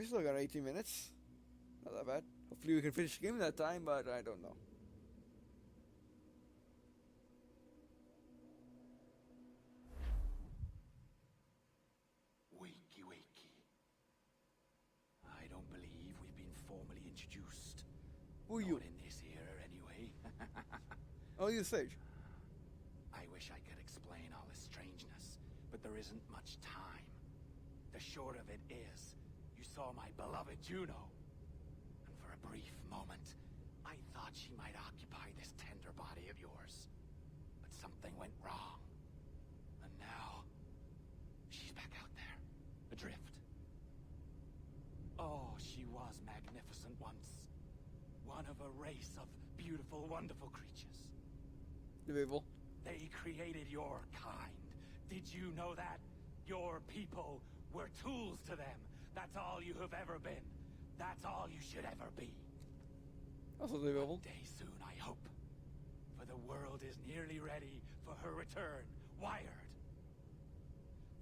We still got 18 minutes. Not that bad. Hopefully we can finish the game in that time, but I don't know. Wakey, wakey. I don't believe we've been formally introduced. Who are you? Not in this era, anyway. Oh, you Sage. I wish I could explain all this strangeness, but there isn't much time. The short of it is, you saw my beloved Juno. And for a brief moment, I thought she might occupy this tender body of yours. But something went wrong. And now, she's back out there, adrift. Oh, she was magnificent once. One of a race of beautiful, wonderful creatures. The people. They created your kind. Did you know that? Your people were tools to them. That's all you have ever been. That's all you should ever be. Also the people. One day soon, I hope. For the world is nearly ready for her return. Wired.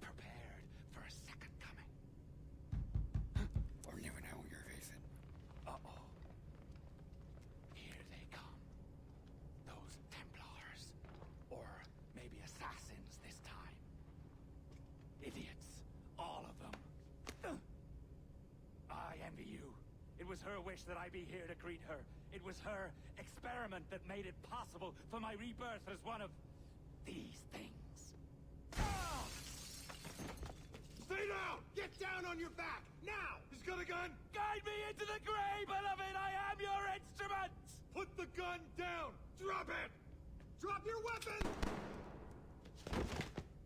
Prepared for a second coming. Or never know where you're facing. Uh-oh. Here they come. Those Templars. Or maybe assassins this time. Idiots. All of them. I envy you. It was her wish that I be here to greet her. It was her experiment that made it possible for my rebirth as one of these things. Ah! Stay down! Get down on your back! Now! He's got a gun! Guide me into the grave, beloved! I am your instrument! Put the gun down! Drop it! Drop your weapon!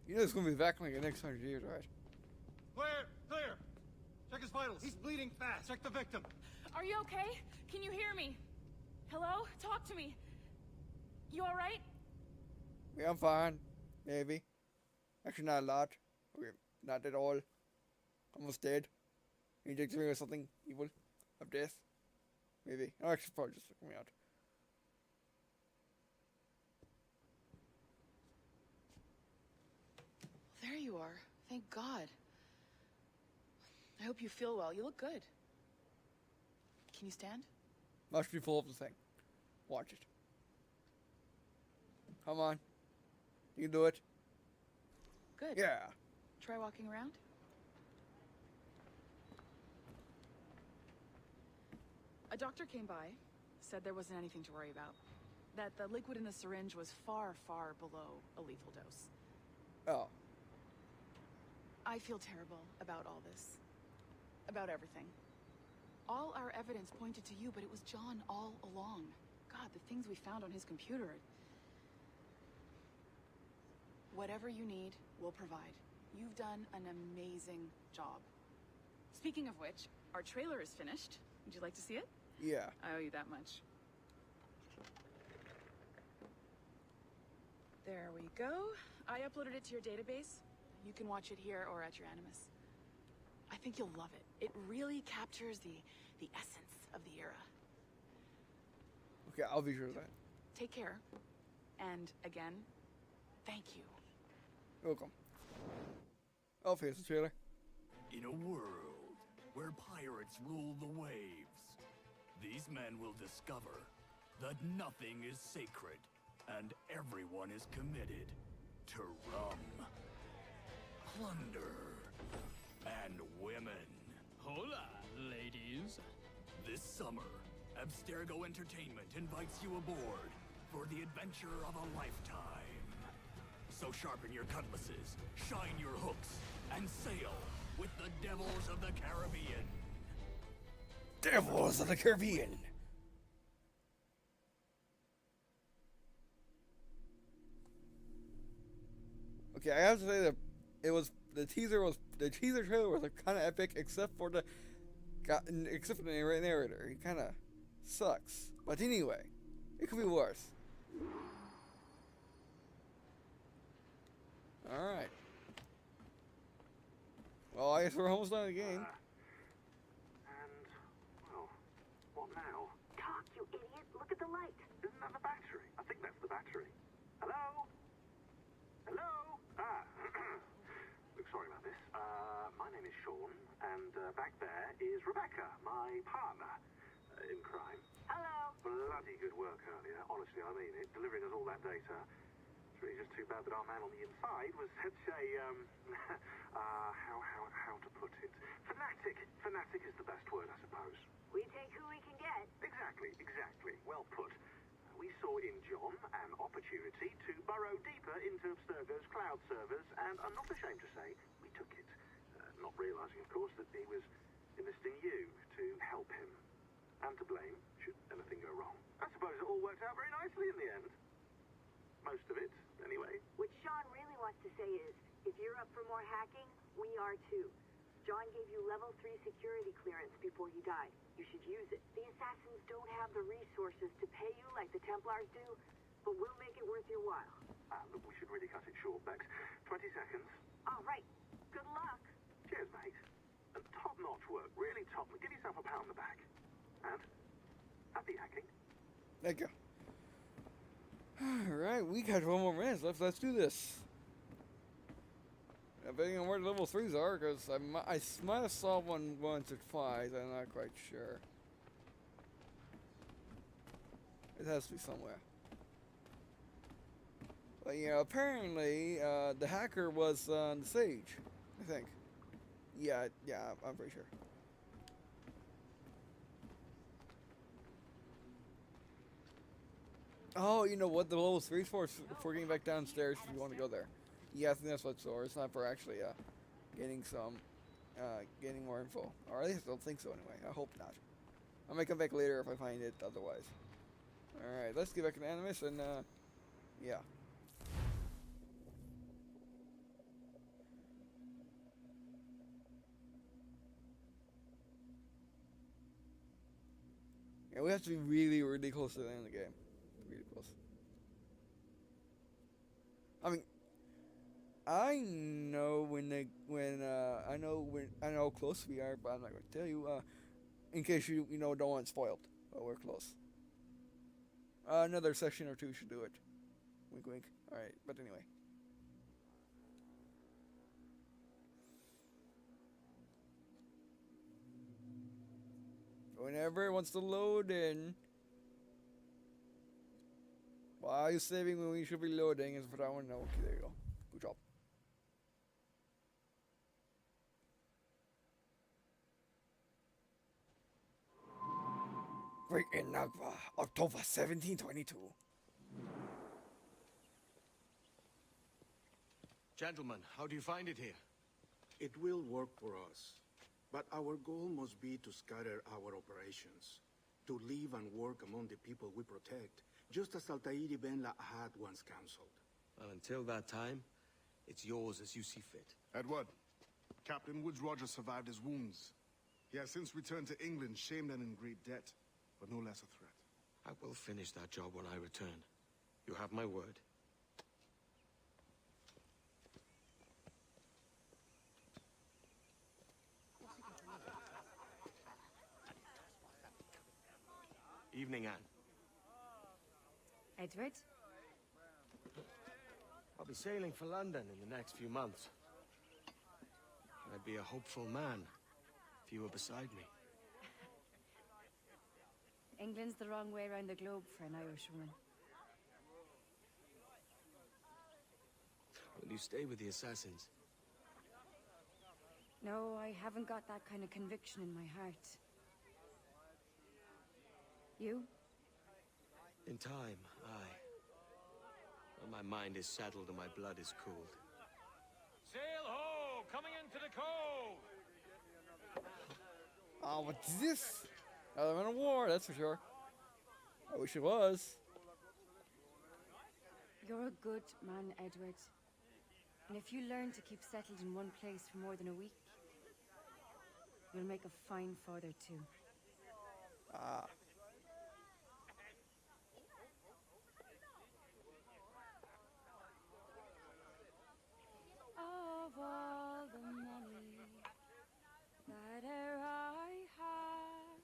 You know it's gonna be back in like the next 100 years, right? Clear! Clear! Check his vitals. He's bleeding fast. Check the victim. Are you okay? Can you hear me? Hello? Talk to me. You alright? Yeah, I'm fine. Maybe. Actually, not a lot. Okay, not at all. Almost dead. He injected me with something evil. Of death. Maybe. Oh, actually, probably just took me out. There you are. Thank God. I hope you feel well. You look good. Can you stand? Must be full of the thing. Watch it. Come on. You can do it. Good. Yeah. Try walking around. A doctor came by, said there wasn't anything to worry about. That the liquid in the syringe was far, far below a lethal dose. Oh. I feel terrible about all this. About everything. All our evidence pointed to you, but it was John all along. God, the things we found on his computer. Whatever you need, we'll provide. You've done an amazing job. Speaking of which, our trailer is finished. Would you like to see it? Yeah. I owe you that much. There we go. I uploaded it to your database. You can watch it here or at your Animus. I think you'll love it. It really captures the essence of the era. Okay, I'll be sure of that. Take care. And again, thank you. You're welcome. I'll face the trailer. In a world where pirates rule the waves, these men will discover that nothing is sacred and everyone is committed to rum, plunder, and women. Hola, ladies. This summer, Abstergo Entertainment invites you aboard for the adventure of a lifetime. So sharpen your cutlasses, shine your hooks, and sail with the Devils of the Caribbean. Devils of the Caribbean! Okay, I have to say that the teaser trailer was kind of epic, except for the narrator. He kind of sucks. But anyway, it could be worse. All right. Well, I guess we're almost done with the game. And, well, what now? Talk, you idiot! Look at the light! Isn't that the battery? I think that's the battery. Hello? Hello? Look, sorry about this. My name is Sean, and back there is Rebecca. partner in crime. Hello. Bloody good work earlier. Honestly, I mean it. Delivering us all that data. It's really just too bad that our man on the inside was such a, how to put it? Fanatic. Fanatic is the best word, I suppose. We take who we can get. Exactly. Well put. We saw in John an opportunity to burrow deeper into Abstergo's cloud servers, and I'm not ashamed to say we took it. Not realizing, of course, that he was enlisting you to help him. And to blame, should anything go wrong. I suppose it all worked out very nicely in the end. Most of it, anyway. What Sean really wants to say is, if you're up for more hacking, we are too. John gave you level 3 security clearance before he died. You should use it. The assassins don't have the resources to pay you like the Templars do, but we'll make it worth your while. Look, we should really cut it short, Bex. 20 seconds. All right. Good luck. Cheers, mate. And top-notch work. Really top. Give yourself a pat on the back. And happy hacking. Thank you. Alright, we got 1 more minute left. Let's do this. Depending on where the level 3s are, because I might have saw one once at 5. I'm not quite sure. It has to be somewhere. But, you know, apparently, the hacker was on the Sage, I think. Yeah, I'm pretty sure. Oh, you know what? The level 3 is for getting back downstairs if you want to go there. Yeah, I think that's what it's for. It's not for actually getting more info. Or at least I don't think so anyway. I hope not. I might come back later if I find it otherwise. Alright, let's get back to Animus and, yeah. Yeah, we have to be really, really close to the end of the game. Really close. I mean, I know I know how close we are, but I'm not going to tell you. In case you don't want it spoiled. But we're close. Another session or 2 should do it. Wink, wink. All right, but anyway. Whenever it wants to load in. Why are you saving when we should be loading is what I want to know. Okay, there you go. Good job. Great in Nagva, October 1722. Gentlemen, how do you find it here? It will work for us. But our goal must be to scatter our operations. To live and work among the people we protect, just as Altair ibn Lahad once counseled. Well, until that time, it's yours as you see fit. Edward, Captain Woods Rogers survived his wounds. He has since returned to England, shamed and in great debt, but no less a threat. I will finish that job when I return. You have my word. Evening, Anne. Edward? I'll be sailing for London in the next few months. I'd be a hopeful man if you were beside me. England's the wrong way around the globe for an Irish woman. Will you stay with the assassins? No, I haven't got that kind of conviction in my heart. You? In time, aye. When my mind is settled and my blood is cooled. Sail ho! Coming into the cove! Oh, what's this? Another war, that's for sure. I wish it was. You're a good man, Edward. And if you learn to keep settled in one place for more than a week, you'll make a fine father too. Ah. Of all the money that e'er I had,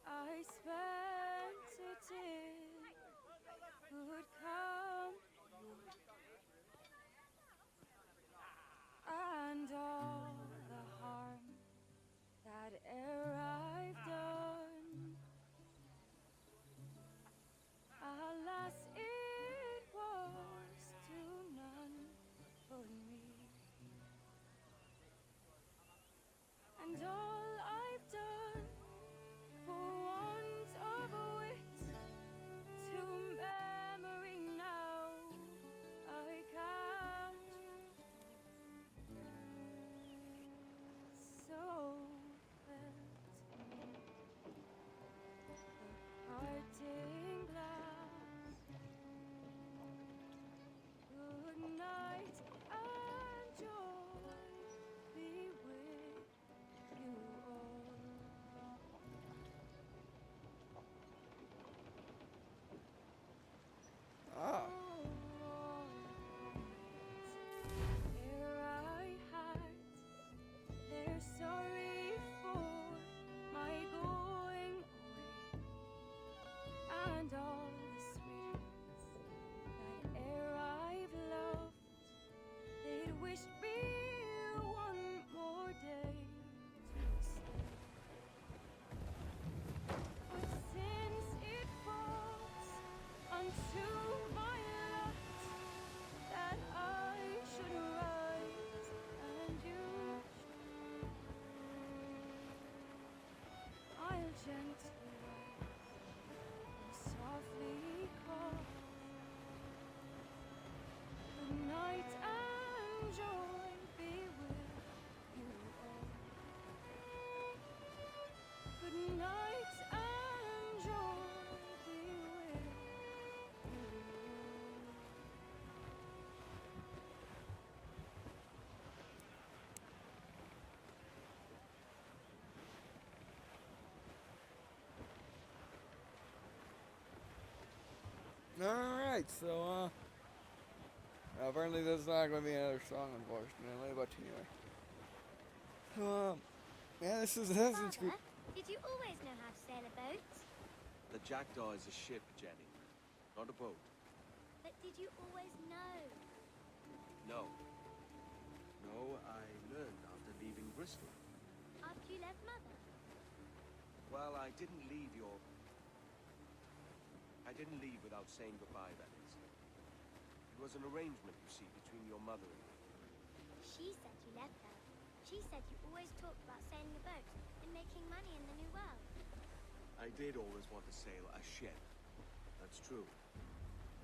I spent it in good company, and all the harm that e'er Alright, so, apparently there's not going to be another song, unfortunately, but anyway. Yeah, this is Assassin's Creed. Father, did you always know how to sail a boat? The Jackdaw is a ship, Jenny, not a boat. But did you always know? No. No, I learned after leaving Bristol. After you left Mother? Well, I didn't leave without saying goodbye, that is. It was an arrangement, you see, between your mother and me. She said you left her. She said you always talked about sailing a boat and making money in the New World. I did always want to sail a ship. That's true.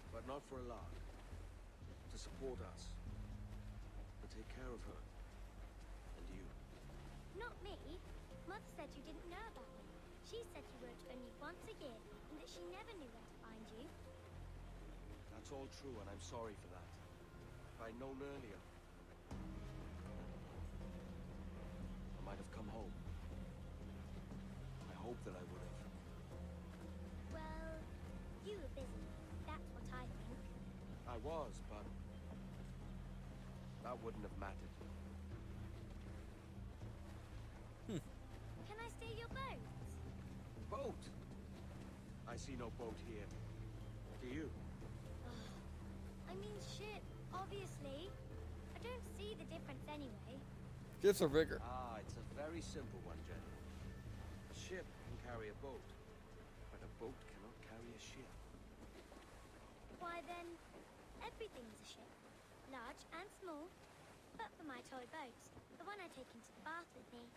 But not for a lark. To support us. To take care of her. And you. Not me. Mother said you didn't know about me. She said you wrote only once a year and that she never knew where to find you. That's all true, and I'm sorry for that. If I'd known earlier, I might have come home. I hope that I would have. Well, you were busy. That's what I think. I was, but that wouldn't have mattered. Can I steal your boat? Boat? I see no boat here. Do you? I mean ship, obviously. I don't see the difference anyway. Ships are bigger. Ah, it's a very simple one, Jenny. A ship can carry a boat, but a boat cannot carry a ship. Why then, everything's a ship. Large and small. But for my toy boat, the one I take into the bath with me.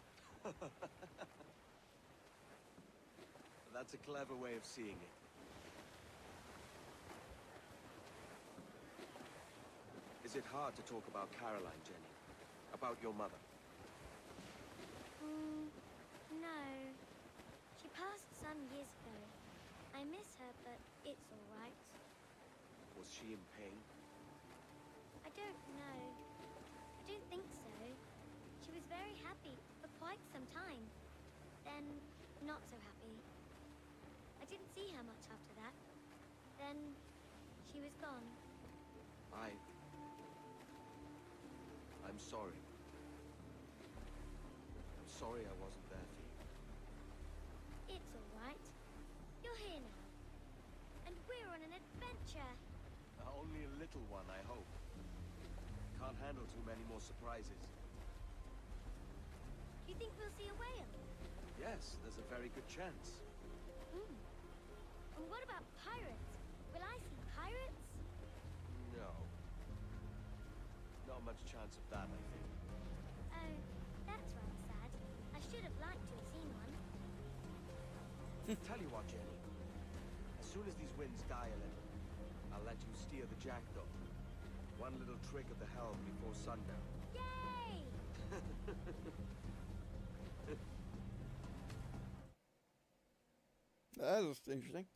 That's a clever way of seeing it. Is it hard to talk about Caroline, Jenny? About your mother? No. She passed some years ago. I miss her, but it's all right. Was she in pain? I don't know. I don't think so. She was very happy for quite some time. Then, not so happy. I didn't see her much after that. Then, she was gone. I'm sorry. I'm sorry I wasn't there for you. It's all right. You're here now. And we're on an adventure. Only a little one, I hope. Can't handle too many more surprises. Do you think we'll see a whale? Yes, there's a very good chance. And what about pirates? Will I see pirates? No. Not much chance of that, I think. Oh, that's rather sad. I should have liked to have seen one. Tell you what, Jenny. As soon as these winds die a little, I'll let you steer the Jackdaw. One little trick of the helm before sundown. Yay! That was interesting.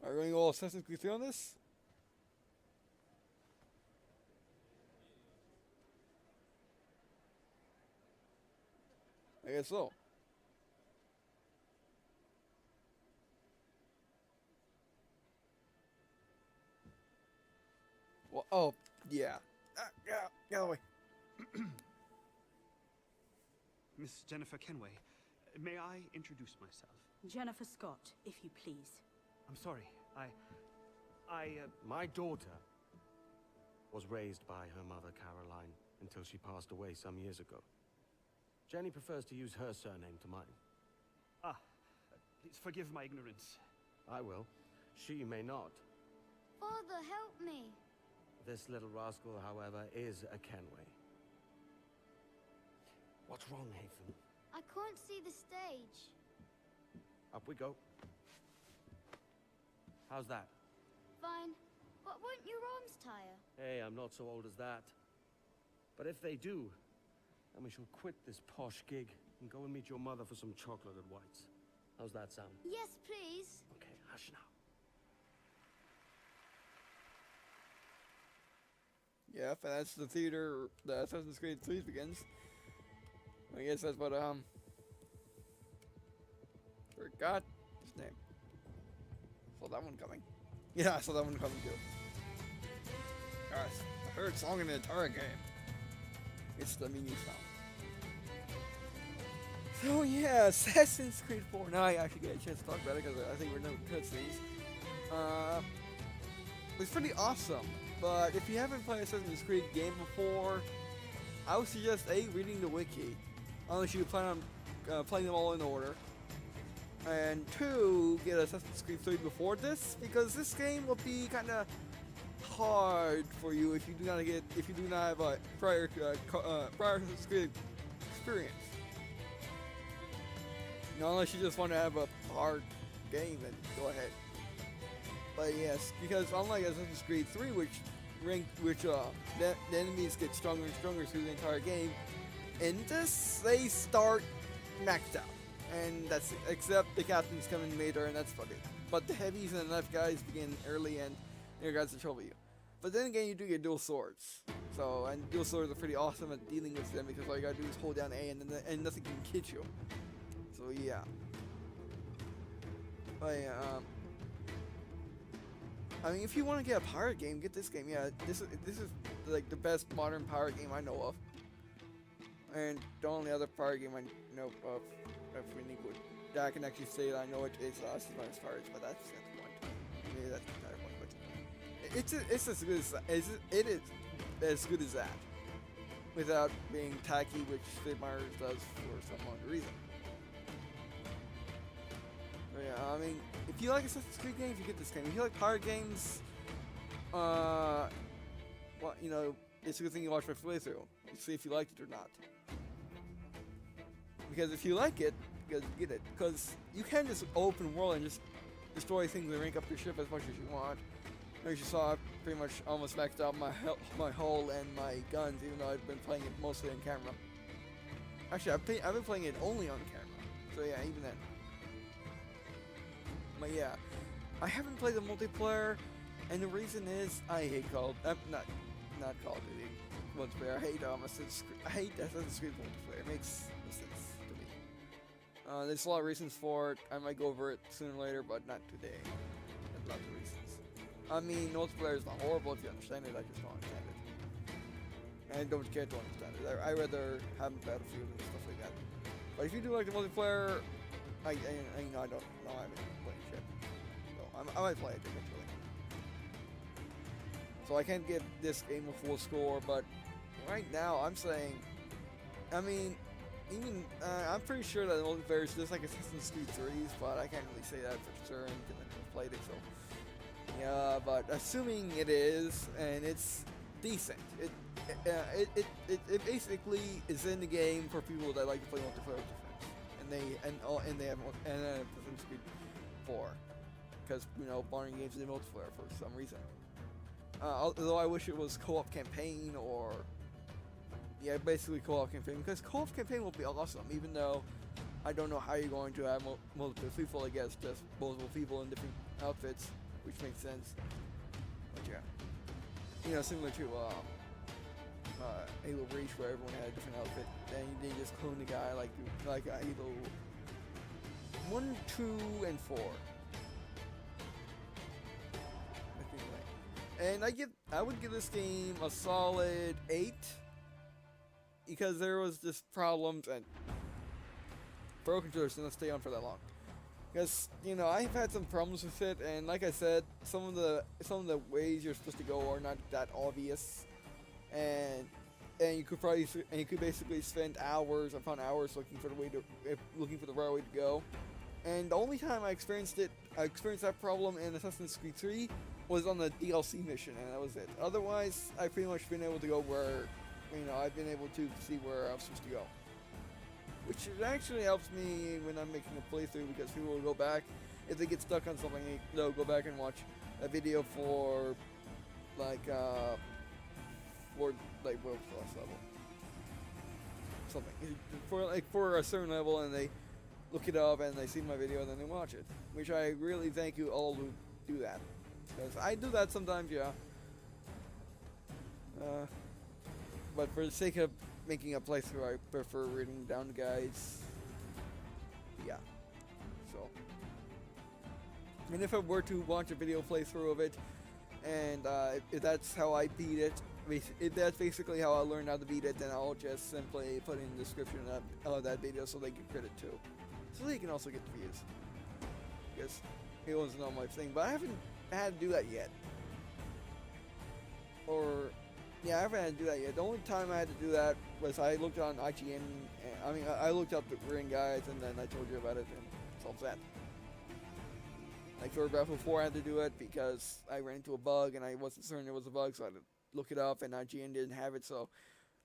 Are we going to go Assassin's Creed 3 on this? I guess so. Well, oh, yeah. Get away. Miss Jennifer Kenway, may I introduce myself? Jennifer Scott, if you please. I'm sorry, My daughter was raised by her mother, Caroline, until she passed away some years ago. Jenny prefers to use her surname to mine. Please forgive my ignorance. I will. She may not. Father, help me. This little rascal, however, is a Kenway. What's wrong, Hafen? I can't see the stage. Up we go. How's that? Fine. But won't your arms tire? Hey, I'm not so old as that. But if they do, then we shall quit this posh gig and go and meet your mother for some chocolate at White's. How's that sound? Yes, please. Okay, hush now. Yeah, if that's the theater that Assassin's Creed 3 begins. I guess that's what, forgot his name. saw that one coming. Yeah, I saw that one coming too. Guys, I heard song in the entire game. It's the mini sound. So yeah, Assassin's Creed 4. Now I actually get a chance to talk about it because I think we're done with cutscenes. It's pretty awesome, but if you haven't played Assassin's Creed game before, I would suggest A, reading the wiki, unless you plan on playing them all in order, and 2, get Assassin's Creed 3 before this, because this game will be kind of hard for you if you do not have a prior Assassin's Creed experience. You know, unless you just want to have a hard game, then go ahead. But yes, because unlike Assassin's Creed 3, the enemies get stronger and stronger through the entire game, in this they start maxed out, and that's it. Except the captains come in later, and that's funny. But the heavies and the left guys begin early, and they're guys to trouble you. But then again, you do get dual swords. So, and dual swords are pretty awesome at dealing with them because all you gotta do is hold down A, and nothing can hit you. So yeah. But yeah, I mean, if you want to get a pirate game, get this game. Yeah, this is like the best modern pirate game I know of, and the only other pirate game I know of, that I can actually say that I know it is Sea Pirates, but that's the point. Maybe that's the entire point. But it's as good as it is as good as that, without being tacky, which Sea Pirates does for some odd reason. Yeah, I mean, if you like Assassin's Creed games, you get this game. If you like pirate games, well, you know, it's a good thing you watch my playthrough to see if you like it or not. Because if you like it, you get it. Because you can just open world and just destroy things and rank up your ship as much as you want. As you saw, I pretty much almost maxed out my hull and my guns, even though I've been playing it mostly on camera. Actually, I've been playing it only on camera. So yeah, even then. But yeah, I haven't played the multiplayer, and the reason is I hate not Call of Duty multiplayer. I hate Assassin's Creed multiplayer. It makes no sense to me. There's a lot of reasons for it. I might go over it sooner or later, but not today. There's lots of reasons. I mean, multiplayer is not horrible if you understand it. I just don't understand it, and I don't care to understand it. I rather have Battlefield and stuff like that. But if you do like the multiplayer, I don't know. I haven't played shit. So I might play it eventually. So I can't give this game a full score, but right now I'm saying, I mean, even I'm pretty sure that the multiplayer is just like Assassin's Creed 3's, but I can't really say that for sure until I've played it. So yeah, but assuming it is, and it's decent, it basically is in the game for people that like to play multiplayer with their friends, and they have Assassin's Creed 4, because you know modern games need multiplayer for some reason. Although I wish it was co-op campaign or yeah, basically co-op campaign, because co-op campaign will be awesome. Even though I don't know how you're going to have multiple people, I guess just multiple people in different outfits, which makes sense. But yeah, you know, similar to Halo Reach, where everyone had a different outfit, and you didn't just clone the guy like Halo 1, 2, and 4. And I would give this game a solid 8, because there was just problems and broken controllers didn't stay on for that long. Because you know I've had some problems with it, and like I said, some of the ways you're supposed to go are not that obvious, and you could basically spend hours upon hours looking for the right way to go. And the only time I experienced that problem in Assassin's Creed 3 was on the DLC mission, and that was it. Otherwise, I've pretty much been able to go where, you know, I've been able to see where I'm supposed to go. Which actually helps me when I'm making a playthrough, because people will go back, if they get stuck on something, they'll go back and watch a video for, like, world class level. Something. For a certain level, and they look it up, and they see my video, and then they watch it. Which I really thank you all who do that. Because I do that sometimes, yeah. But for the sake of making a playthrough, I prefer reading down the guides. Yeah. So. And if I were to watch a video playthrough of it, and if that's how I beat it, if that's basically how I learned how to beat it, then I'll just simply put in the description of that video so they get credit too. So they can also get the views. Because he wants to know my thing, but I haven't had to do that yet. Or, yeah, I haven't had to do that yet. The only time I had to do that was I looked on IGN, I looked up the Green guys, and then I told you about it, and solved that. Like for Battlefield 4, I had to do it because I ran into a bug, and I wasn't certain it was a bug, so I had to look it up, and IGN didn't have it, so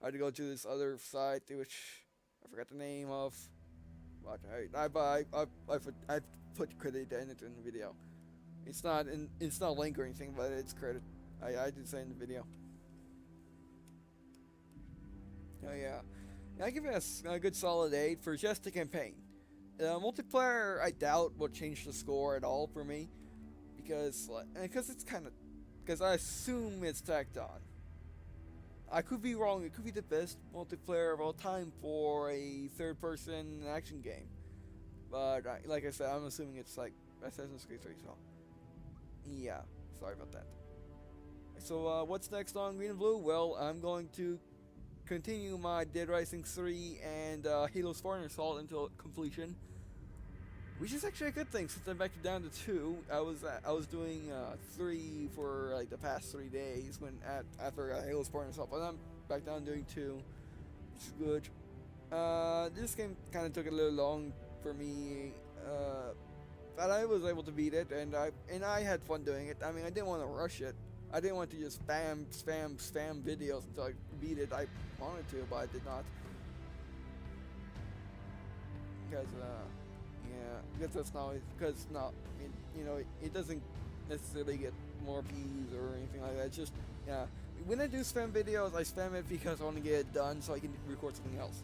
I had to go to this other site, which I forgot the name of. But I put credit in it in the video. It's not a link or anything, but it's credit. I did say in the video. Oh yeah, I give it a good solid 8 for just the campaign. Multiplayer, I doubt will change the score at all for me, because I assume it's tacked on. I could be wrong. It could be the best multiplayer of all time for a third-person action game, but like I said, I'm assuming it's like Assassin's Creed 3. So yeah, sorry about that. So what's next on Green and Blue? Well, I'm going to continue my Dead Rising 3 and Halo Spartan Assault until completion, which is actually a good thing since I'm back down to 2. I was doing 3 for like the past 3 days after Halo Spartan Assault, but I'm back down doing 2, which is good. This game kind of took a little long for me, but I was able to beat it, and I had fun doing it. I mean, I didn't want to rush it. I didn't want to just spam videos until I beat it. I wanted to, but I did not. Because, it doesn't necessarily get more views or anything like that. It's just, yeah. When I do spam videos, I spam it because I want to get it done so I can record something else.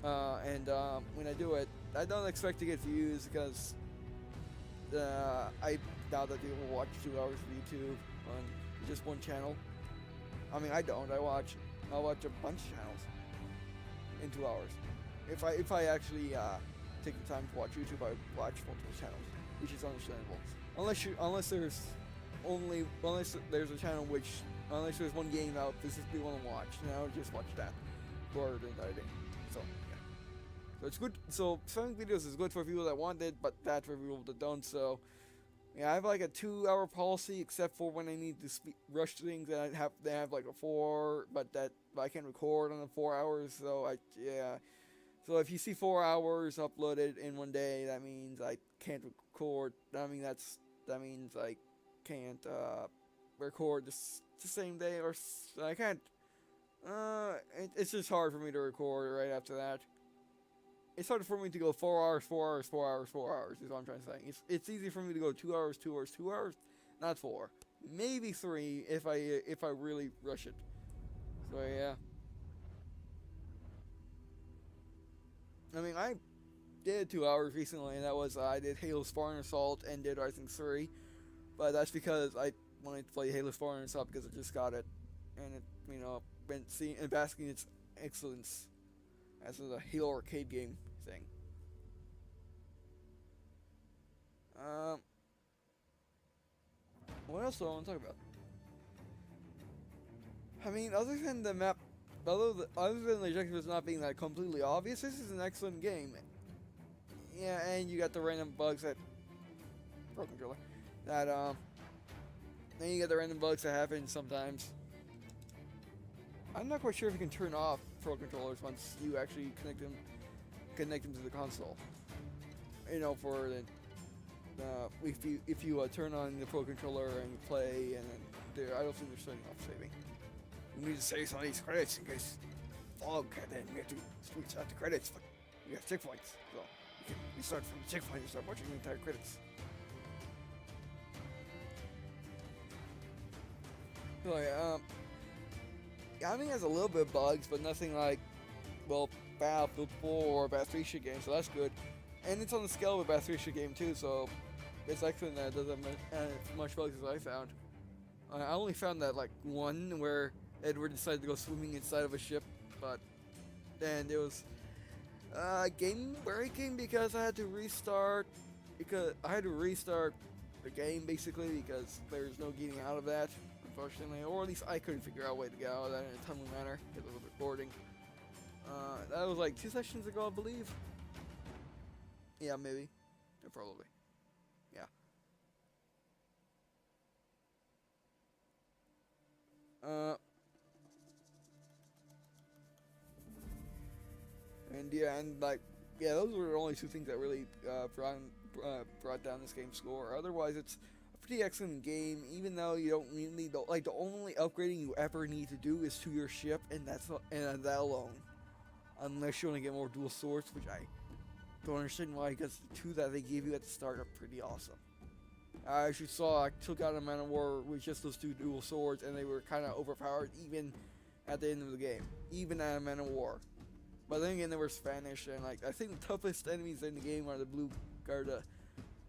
When I do it, I don't expect to get views because I doubt that people watch 2 hours of YouTube on just one channel. I mean, I don't. I'll watch a bunch of channels in 2 hours. If I actually take the time to watch YouTube, I watch multiple channels, which is understandable. Unless there's one game out specifically want to watch, then I'll just watch that for the entire day. So yeah. So it's good. So spamming videos is good for people that want it, but bad for people that don't. So yeah, I have like a 2-hour policy, except for when I need to rush things. And they have like a 4, but I can't record on the 4 hours. So So if you see 4 hours uploaded in one day, that means I can't record. That means I can't record the same day, or I can't. It's just hard for me to record right after that. It's hard for me to go 4 hours, 4 hours, 4 hours, 4 hours, is what I'm trying to say. It's easy for me to go 2 hours, 2 hours, 2 hours, not 4. Maybe 3 if I really rush it. So yeah. I mean, I did 2 hours recently, and that was I did Halo Spartan Assault and Dead Rising 3. But that's because I wanted to play Halo Spartan Assault because I just got it. And it, been seeing and basking its excellence as a Halo arcade game thing. What else do I want to talk about? I mean, other than the map, other than the objectives not being that completely obvious, this is an excellent game. Yeah, and you got the random bugs that Pro Controller then you get the random bugs that happen sometimes. I'm not quite sure if you can turn off Pro Controllers once you actually connect them to the console. For the if you turn on the Pro Controller and you play, and then I don't think they're turning off saving. You need to save some of these credits in case log, and then we have to restart the credits, but we have checkpoints, so you can restart from the checkpoint and start watching the entire credits. So yeah, I mean, it has a little bit of bugs, but nothing like, well, Battlefield 4 or Battlefield game, so that's good. And it's on the scale of a Battlefield game too, so it's excellent that it doesn't have as much bugs as I found. I only found that like one where Edward decided to go swimming inside of a ship, but then it was game breaking because I had to restart because I had to restart the game basically because there's no getting out of that, unfortunately, or at least I couldn't figure out a way to get out of that in a timely manner because I was recording. That was like 2 sessions ago, I believe. Yeah, maybe. Yeah, probably. Yeah. And yeah, and like, yeah, those were the only 2 things that really brought down this game's score. Otherwise, it's a pretty excellent game, even though you don't really like the only upgrading you ever need to do is to your ship, and and that alone. Unless you want to get more dual swords, which I don't understand why, because the 2 that they gave you at the start are pretty awesome. As you saw, I took out a Man of War with just those 2 dual swords, and they were kind of overpowered even at the end of the game, even at a Man of War. But then again, they were Spanish, and like I think the toughest enemies in the game are the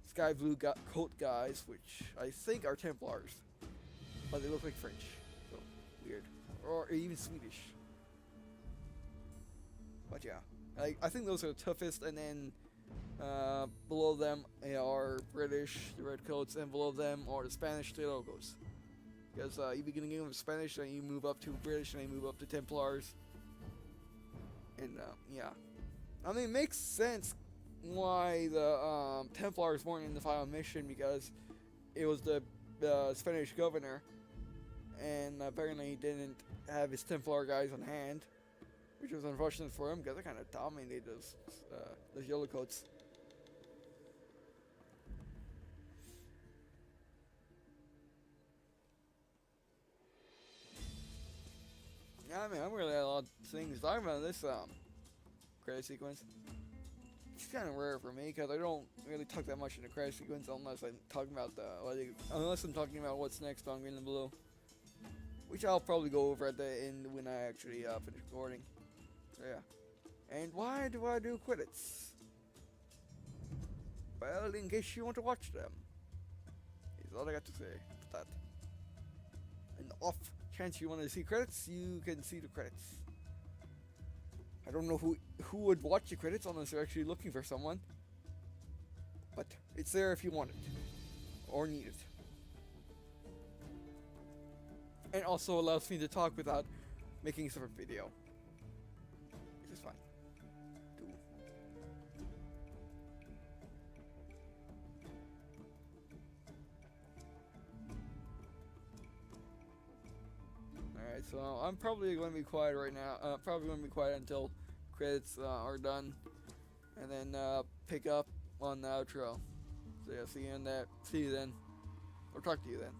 sky blue coat guys, which I think are Templars, but they look like French, so weird, or even Swedish. But yeah, I think those are the toughest, and then below them are British, the redcoats, and below them are the Spanish, the logos. Because you begin the game with Spanish, and you move up to British, and you move up to Templars. And yeah, I mean, it makes sense why the Templars weren't in the final mission, because it was the Spanish governor, and apparently he didn't have his Templar guys on hand, which was unfortunate for him because they kind of dominated those yellow coats. Yeah, I mean, I'm really had a lot of things talking about this credit sequence. It's kind of rare for me because I don't really talk that much in the credit sequence unless I'm talking about what's next on Green&Blue, which I'll probably go over at the end when I actually finish recording. So yeah. And why do I do credits? Well, in case you want to watch them, is all I got to say about that. And off chance you want to see credits, you can see the credits. I don't know who would watch the credits unless they're actually looking for someone, but it's there if you want it or need it. And also allows me to talk without making a separate video, which is fine. Alright, so I'm probably going to be quiet right now. Probably going to be quiet until credits are done, and then pick up on the outro. So yeah, see you then, or talk to you then.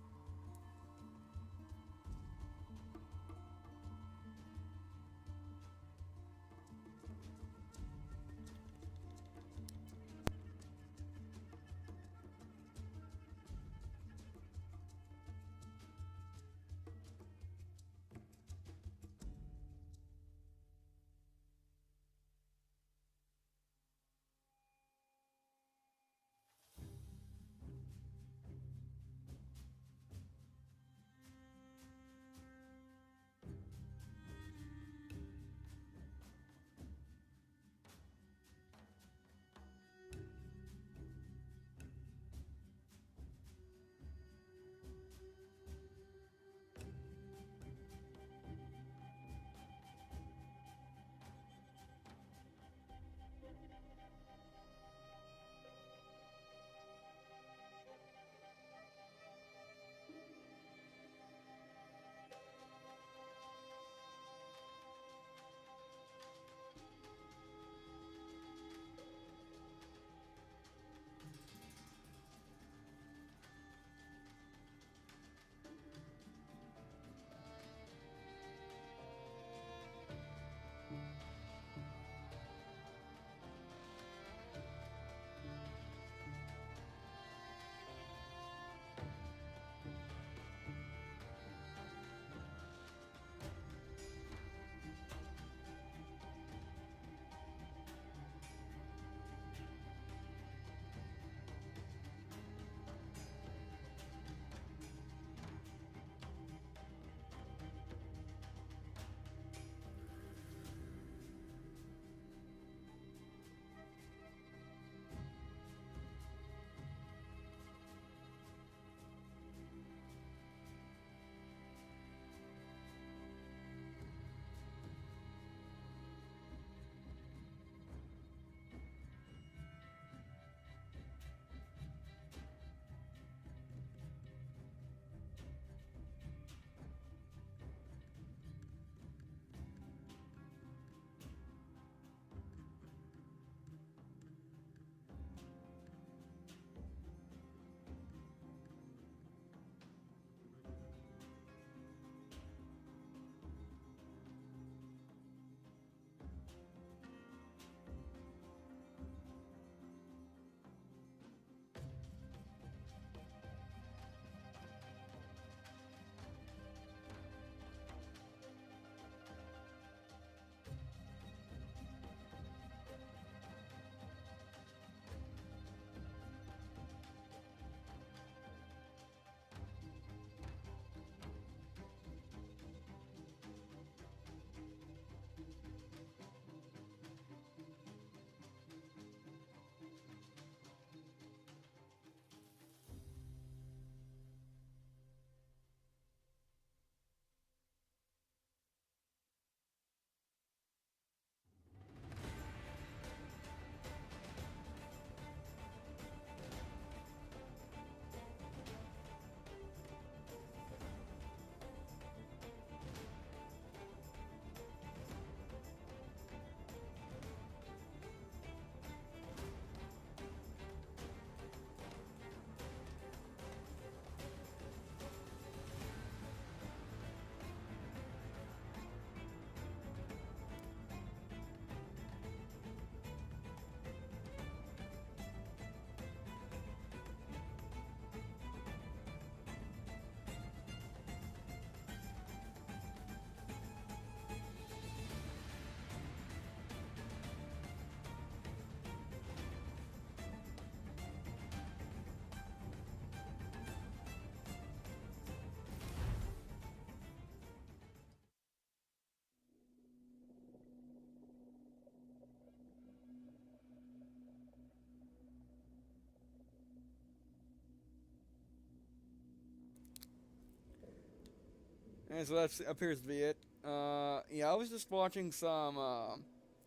And so that appears to be it. Yeah, I was just watching some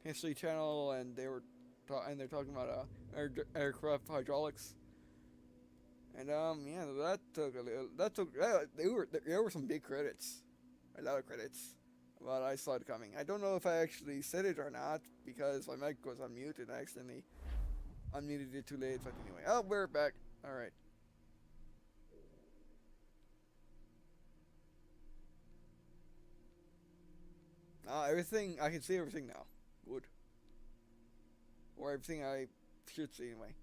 History Channel, and they're talking about aircraft hydraulics. And yeah, there were some big credits, a lot of credits. But I saw it coming. I don't know if I actually said it or not because my mic was on mute and I accidentally unmuted it too late. But anyway, oh, we're back. All right. Everything, I can see everything now. Good. Or everything I should see anyway.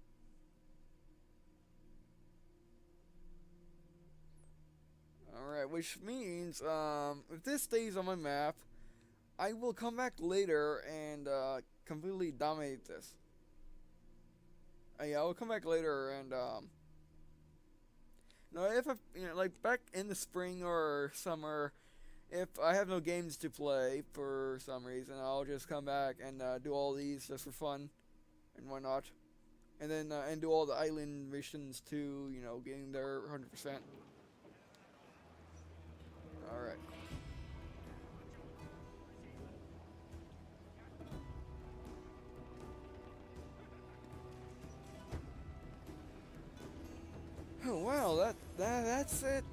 Alright, which means, if this stays on my map, I will come back later and, completely dominate this. Yeah, I'll come back later and, if I, like back in the spring or summer, if I have no games to play for some reason, I'll just come back and do all these just for fun and whatnot. And then and do all the island missions too, getting there 100%. Alright. Oh, well, that's it.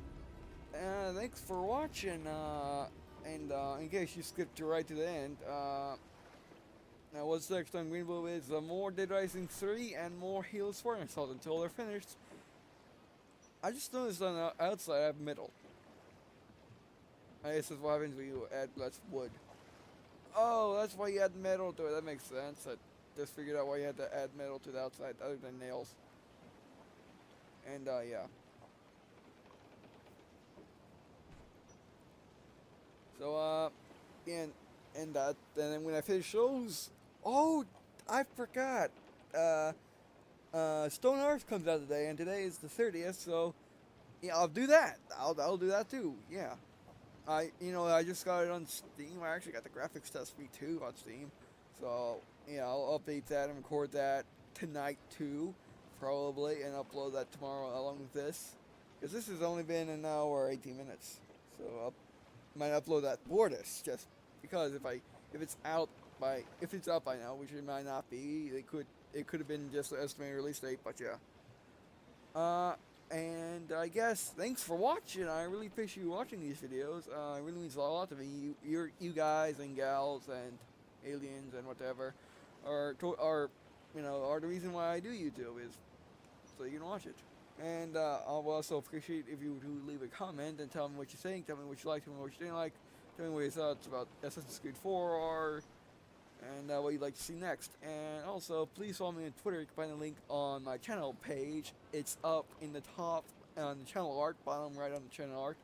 Thanks for watching, and in case you skipped right to the end, now what's next on Green&Blue is more Dead Rising 3 and more Halo Spartan Assault until they're finished. I just noticed on the outside I have metal. I guess that's what happens when you add less wood. Oh, that's why you add metal to it, that makes sense. I just figured out why you had to add metal to the outside other than nails. And, yeah. So, and then when I finish those, oh, I forgot, Stone Earth comes out today, and today is the 30th, so, yeah, I'll do that. I'll do that too, yeah. I just got it on Steam. I actually got the graphics test V2 on Steam, so, yeah, I'll update that and record that tonight too, probably, and upload that tomorrow along with this, because this has only been an hour 18 minutes, so might upload that for this, just because if it's out by now, which it might not be, it could have been just the estimated release date, but yeah. And I guess thanks for watching. I really appreciate you watching these videos. It really means a lot to me. You guys and gals and aliens and whatever are the reason why I do YouTube, is so you can watch it. And I'll also appreciate if you would leave a comment and tell me what you think, tell me what you liked, tell me what you didn't like, tell me what your thoughts about Assassin's Creed 4 are, and what you'd like to see next. And also, please follow me on Twitter. You can find the link on my channel page. It's up in the top on the channel art, bottom right on the channel art.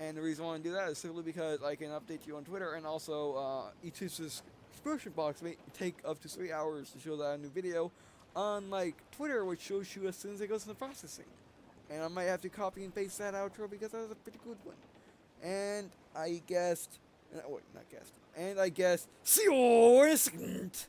And the reason I want to do that is simply because I can update you on Twitter, and also each subscription box may take up to 3 hours to show that a new video. Unlike Twitter, which shows you as soon as it goes into processing. And I might have to copy and paste that outro because that was a pretty good one. And I guessed, and I guessed, see you in a second.